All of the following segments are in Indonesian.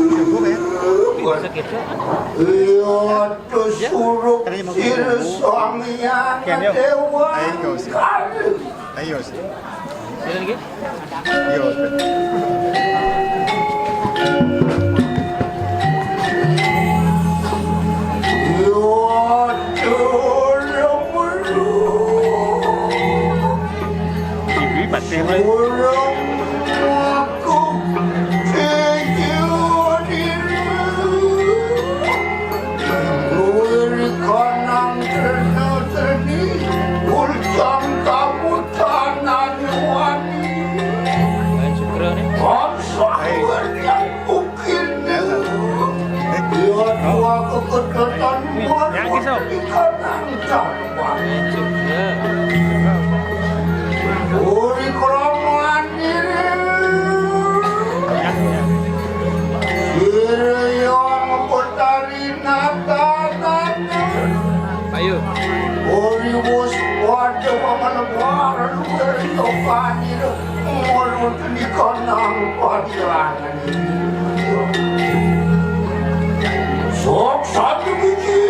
Subuh ya? Sakit ya? Iya, suruh suaminya dewa. Ayo sih. Jalan lagi? Yo. Ibu pasti lah. Main syukur nih. Main syukur. Uri kromoan Siriyong putari natanan Ayo. Uri bus wadah pamalawaran Uri topanir Mulun di kanang padilangan Sok satu biji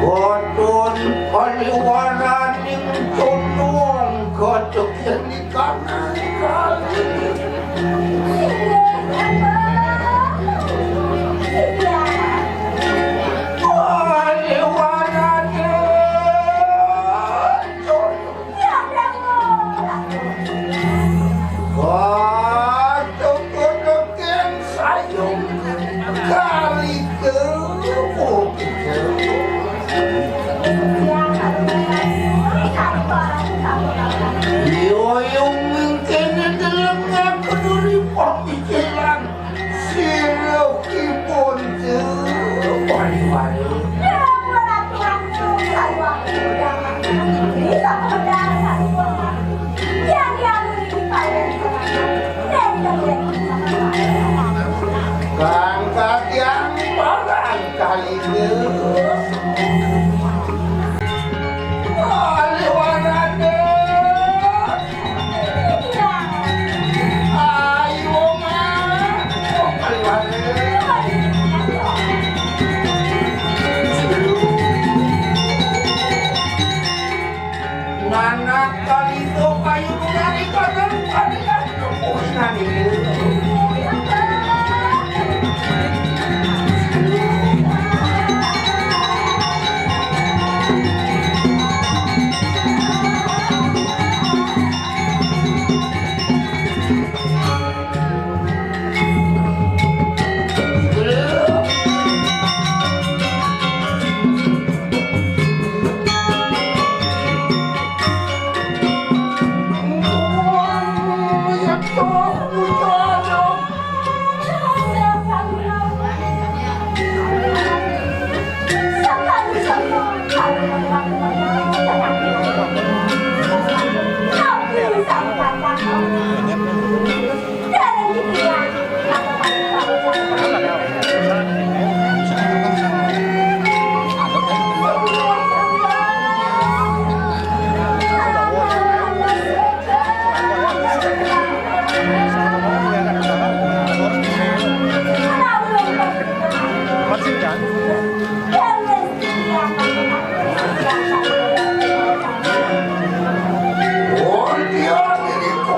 Kodon paliwanan yang tolong kodok yang di kanan kali paliwanan yang kodok kodok yang sayang kali kebuk yung mungkin dalam aku dari pemikiran siro kipon wari-wari Kangkat yang barangkali Nanak kali itu kayu dari kanan padikan kemungkinan ini Oh, dia diriku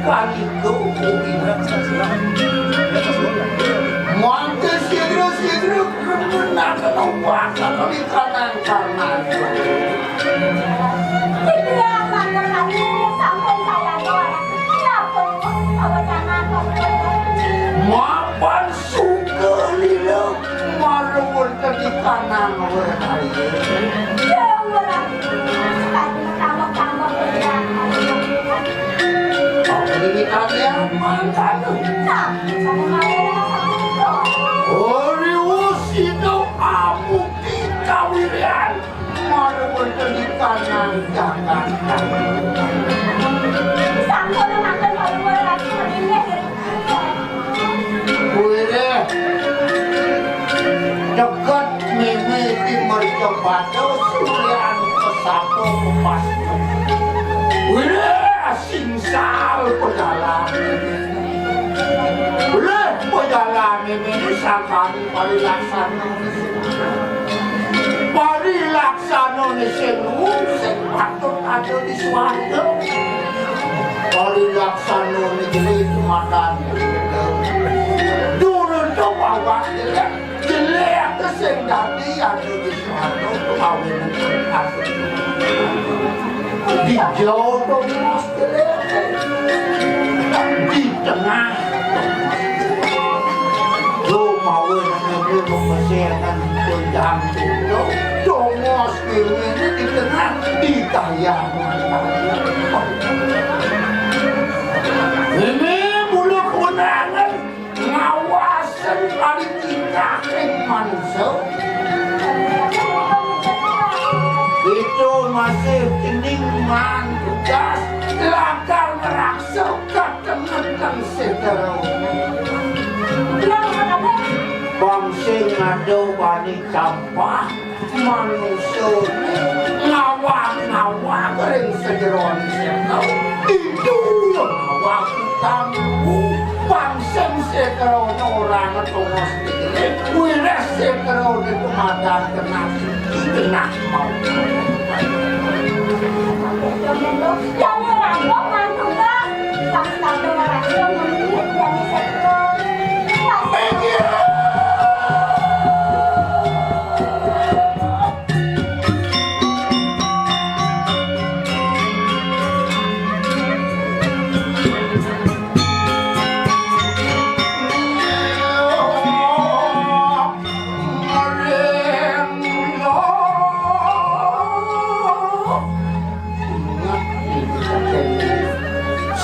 kali itu mantel segera nak nampak kami kanan Itu yang mana kami sampai saya doa. Kenapa jangan mapan suka lila malu di kanan berhari. Ini kalian mantan. Ori usito amu kawirian malu di kanan jangan. Dekat mimi di mercobado sulian kesatu kupas. Singsal pejalan. Pejalan ini sakari parilaksana. Parilaksana ni senung sing patut ada di swarga. Parilaksana ni jelek madan. Durun to bawah jelek kesing dadi ada di swarga kawin asli. Di jodoh di tengah lo mau nanti lo kesehatan tentang itu jomos ini di tengah di kaya ini mulu kewenangan ngawasan kali kita manusia itu masih keningan tugas lakar meraksa ketenangan sedera bangsa ngado bani sampah manusia ngawang kering sejeron sedau itu ngawang tamu bangsa sedera orang tongos dikit wiras sedera itu madan kena mau Jangan rampok mantu kan? Sampai orang yang memilih yang sektor.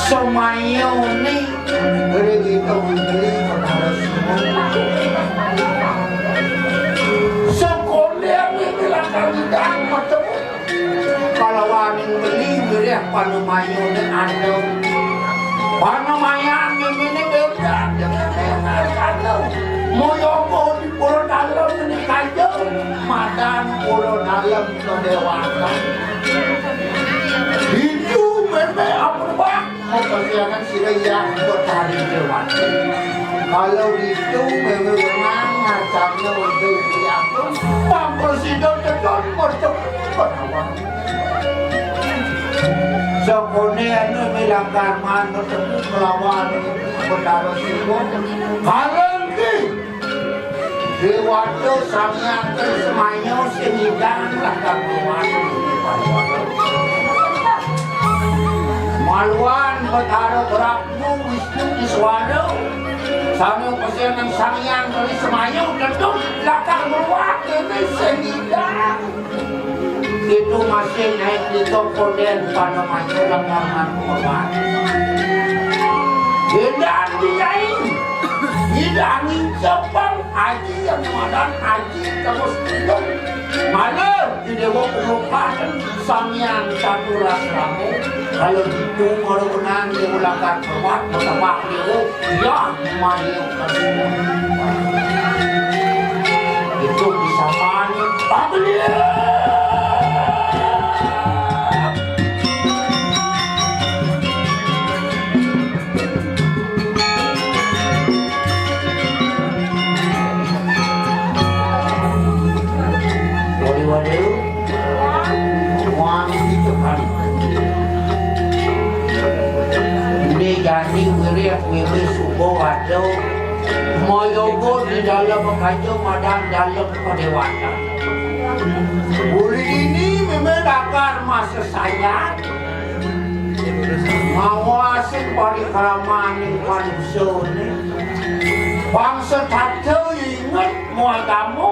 Semayo ni begitu beli harus sekolah ni bilang tidak macam kalau waning beli beli panamayo ni ada panamayan ni beda dengan ada moyoko di pulau dalam ni kajo madan pulau dalam ke dewasa itu memang apa kesiangan siraya bertari dewan. Kalau itu memang ngacangnya untuk diatur, Pak Presiden tekan bercepat. Sebenarnya ini melanggar mana tersebut melawan bendara sibuk. Kalau ini Dewata Samyang Kesemanya sehingga langgar kemana Maluan betara berakmu Wisnu Iswara Samyang Kesemang Samyang Kesemanya tentu langgar meluak ini sehingga itu masih naik di toko dan pada masa langgaran korban. Dan diain, hidangin sepang haji yang madan haji terus hidup. Malah di dewa pengupahan Samyang satu rasamu. Kalau itu orang-orang yang melanggar korban bertambah dia, ya mayu kasih. Itu bisa mana? Pablia. Waduh, uang itu kali. Ini kado moyogo di dalam kajo madan dalam kedewatan. Buli ini membedakan masa saya mawasin parikraman yang manusia ini. Bangsa tato ingat mua kamu,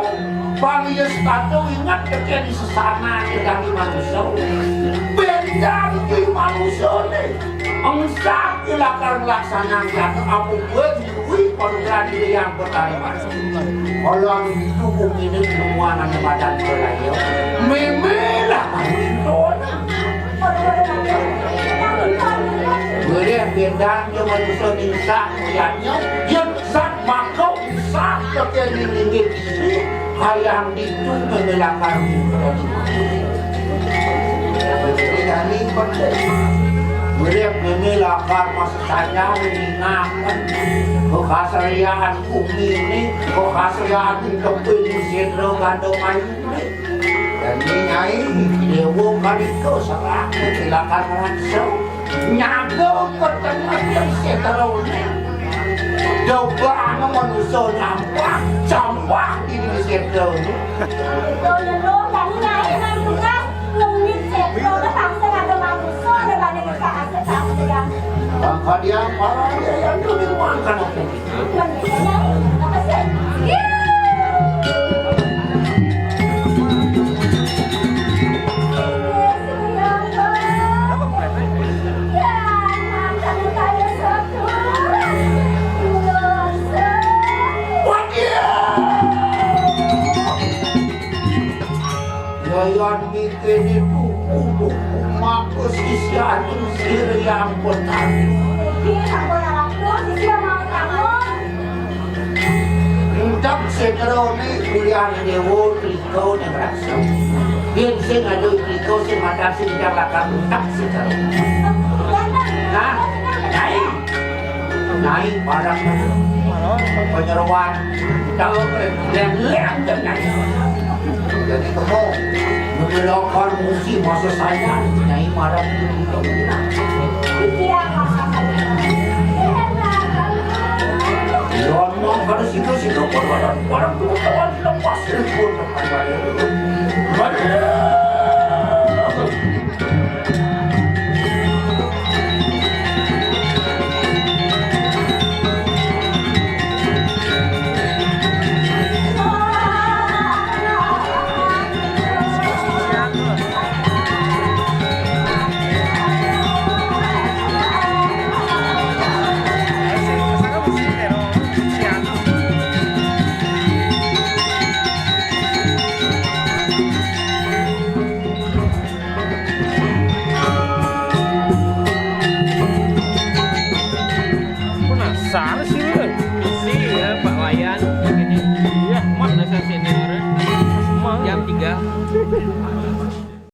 bangsa tato ingat terjadi sesana dari manusia. Beda di manusia ini. Angsa ilakan laksanakan apa buat duit kalau yang bertariman. Kalau dukung ini semua nanti badan belayo, memelah itu. Kemudian beda dia manusia bisa melihatnya, yang sak makau sak terjadi ringgit ini, hayang itu memelahkan itu. Jadi dari Mereka memelakar masa saya mengingatkan kekasarian bumi ini, kekasarian kepilih sendro gandong ayu ini. Dan ini dewa kaliko salah kesilakan langsung nyago pertanyaan sendro ini. Coba manusia nampak campak di sendro ini. Bangka dia malah dia yang dulu makan aku. Yang bikin itu makus isian sir yang benar. Entah seterone pilihan dewa triko negrasa. Biar sing ada triko sing ada sing jalakan tak seterone. Nah, naik barang penyeruan tahu lem dan naik. Jadi kamu membelokkan musim masa saya naik marah itu. Orang pada situ orang kawan lepas pun Sana sih lu. Iya, Pak Wayan. Ini. Iya, mana sih senior? Jam 3.